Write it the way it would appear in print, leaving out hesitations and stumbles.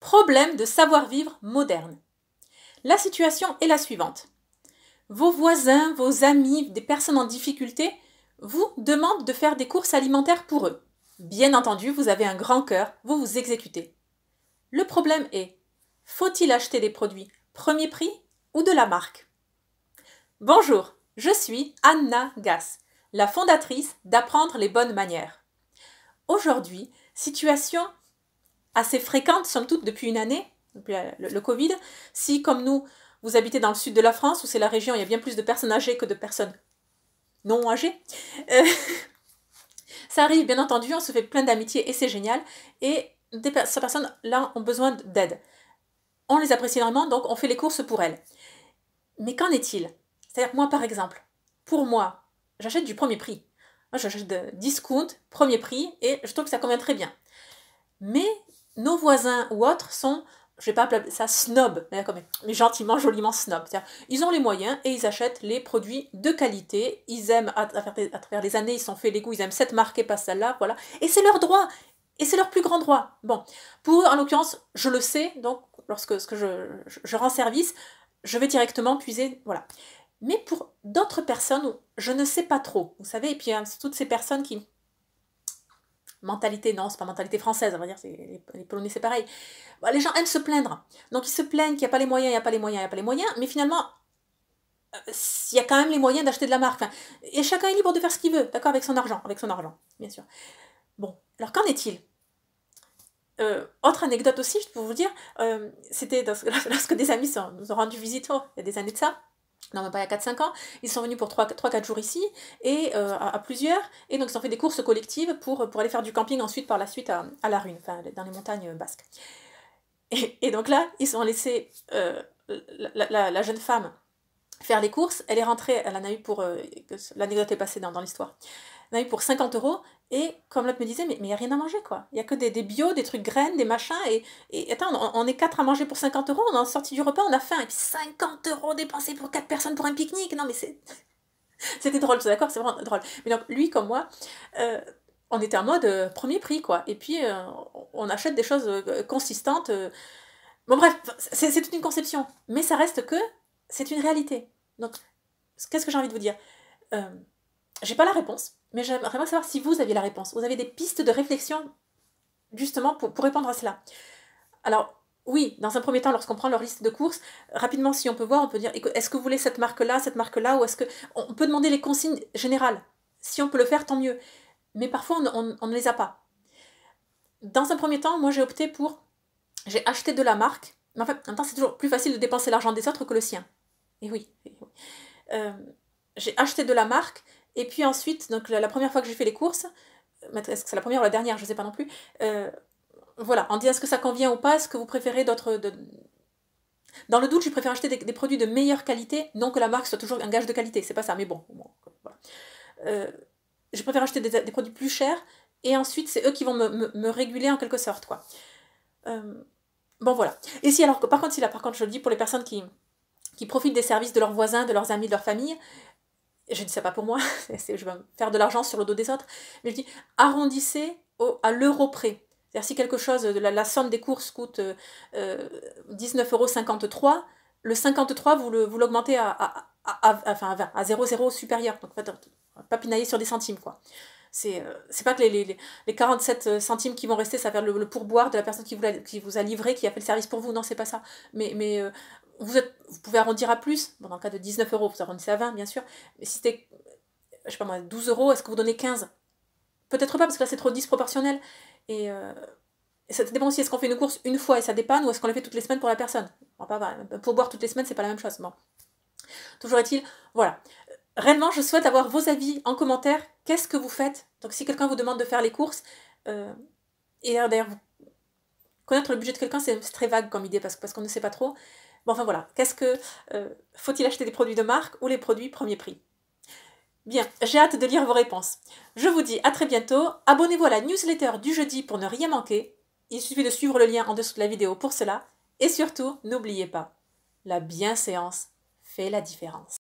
Problème de savoir-vivre moderne. La situation est la suivante. Vos voisins, vos amis, des personnes en difficulté vous demandent de faire des courses alimentaires pour eux. Bien entendu, vous avez un grand cœur, vous vous exécutez. Le problème est, faut-il acheter des produits premier prix ou de la marque? Bonjour, je suis Anna Gass, la fondatrice d'Apprendre les bonnes manières. Aujourd'hui, situation assez fréquente, somme toute, depuis une année, depuis le Covid. Si, comme nous, vous habitez dans le sud de la France, où c'est la région, il y a bien plus de personnes âgées que de personnes non âgées, ça arrive, bien entendu, on se fait plein d'amitié et c'est génial. Et ces personnes-là ont besoin d'aide. On les apprécie énormément, donc on fait les courses pour elles. Mais qu'en est-il? C'est-à-dire que moi, par exemple, pour moi, j'achète du premier prix. Moi, j'achète de discount, premier prix, et je trouve que ça convient très bien. Mais nos voisins ou autres sont, je ne vais pas appeler ça snob, mais gentiment, joliment snob. C'est-à-dire, ils ont les moyens et ils achètent les produits de qualité. Ils aiment, à travers les années, ils se sont fait les goûts, ils aiment cette marque et pas celle-là, voilà. Et c'est leur droit. Et c'est leur plus grand droit. Bon, pour eux, en l'occurrence, je le sais, donc lorsque je rends service, je vais directement puiser, voilà. Mais pour d'autres personnes, je ne sais pas trop, vous savez, et puis c'est toutes ces personnes qui... Mentalité, non, c'est pas mentalité française, on va dire, les Polonais c'est pareil. Bon, les gens aiment se plaindre. Donc ils se plaignent qu'il n'y a pas les moyens, il n'y a pas les moyens, il n'y a pas les moyens, mais finalement, il y a quand même les moyens d'acheter de la marque. Enfin, et chacun est libre de faire ce qu'il veut, d'accord, avec son argent, bien sûr. Bon, alors qu'en est-il? Autre anecdote aussi, je peux vous dire, c'était lorsque des amis nous ont rendu visite, il y a des années de ça, non, même pas il y a 4-5 ans, ils sont venus pour 3-4 jours ici, et à plusieurs, et donc ils ont fait des courses collectives pour aller faire du camping ensuite, par la suite, à La Rune, enfin, dans les montagnes basques. Et donc là, ils ont laissé la jeune femme faire les courses, elle est rentrée, elle en a eu pour, l'anecdote est passée dans l'histoire, elle en a eu pour 50 €, et comme l'autre me disait, mais il n'y a rien à manger, quoi. Il n'y a que des bio, des trucs graines, des machins, et attends, on est 4 à manger pour 50 €, on est sorti du repas, on a faim, et puis 50 € dépensés pour 4 personnes pour un pique-nique, non mais c'était drôle, d'accord, c'est vraiment drôle. Mais donc, lui comme moi, on était en mode premier prix, quoi, et puis on achète des choses consistantes, bon bref, c'est toute une conception, mais ça reste que c'est une réalité. Donc, qu'est-ce que j'ai envie de vous dire? J'ai pas la réponse, mais j'aimerais bien savoir si vous aviez la réponse. Vous avez des pistes de réflexion, justement, pour répondre à cela. Alors, oui, dans un premier temps, lorsqu'on prend leur liste de courses, rapidement, si on peut voir, on peut dire, est-ce que vous voulez cette marque-là, ou est-ce que... On peut demander les consignes générales. Si on peut le faire, tant mieux. Mais parfois, on ne les a pas. Dans un premier temps, moi, j'ai opté pour... J'ai acheté de la marque, mais en fait, en même temps, c'est toujours plus facile de dépenser l'argent des autres que le sien. Et oui. J'ai acheté de la marque, et puis ensuite, donc la première fois que j'ai fait les courses, est-ce que c'est la première ou la dernière, je ne sais pas non plus, voilà, on dit est-ce que ça convient ou pas, est-ce que vous préférez d'autres... Dans le doute, je préfère acheter des produits de meilleure qualité, non que la marque soit toujours un gage de qualité, c'est pas ça, mais bon voilà. Je préfère acheter des produits plus chers, et ensuite, c'est eux qui vont me réguler en quelque sorte, quoi. Bon, voilà. Et si, alors, par contre, je le dis pour les personnes qui profitent des services de leurs voisins, de leurs amis, de leur famille, je ne dis ça pas pour moi, je vais faire de l'argent sur le dos des autres, mais je dis arrondissez à l'euro près. C'est-à-dire si quelque chose, la somme des courses coûte 19,53 €, le 53, vous l'augmentez à 0,0 supérieur. Donc en fait, pas pinailler sur des centimes, quoi. C'est pas que les 47 centimes qui vont rester, ça va faire le pourboire de la personne qui vous a livré, qui a fait le service pour vous. Non, c'est pas ça. Mais vous pouvez arrondir à plus. Bon, dans le cas de 19 €, vous arrondissez à 20, bien sûr. Mais si c'était, je sais pas moi, 12 €, est-ce que vous donnez 15? Peut-être pas, parce que là, c'est trop disproportionnel. Et ça dépend aussi, est-ce qu'on fait une course une fois et ça dépanne, ou est-ce qu'on la fait toutes les semaines pour la personne? Pour boire toutes les semaines, c'est pas la même chose. Bon. Toujours est-il, voilà. Réellement, je souhaite avoir vos avis en commentaire. Qu'est-ce que vous faites? Donc, si quelqu'un vous demande de faire les courses, et d'ailleurs, connaître le budget de quelqu'un, c'est très vague comme idée, parce qu'on ne sait pas trop. Bon, enfin voilà, faut-il acheter des produits de marque ou les produits premier prix? Bien, j'ai hâte de lire vos réponses. Je vous dis à très bientôt. Abonnez-vous à la newsletter du jeudi pour ne rien manquer. Il suffit de suivre le lien en dessous de la vidéo pour cela. Et surtout, n'oubliez pas, la bienséance fait la différence.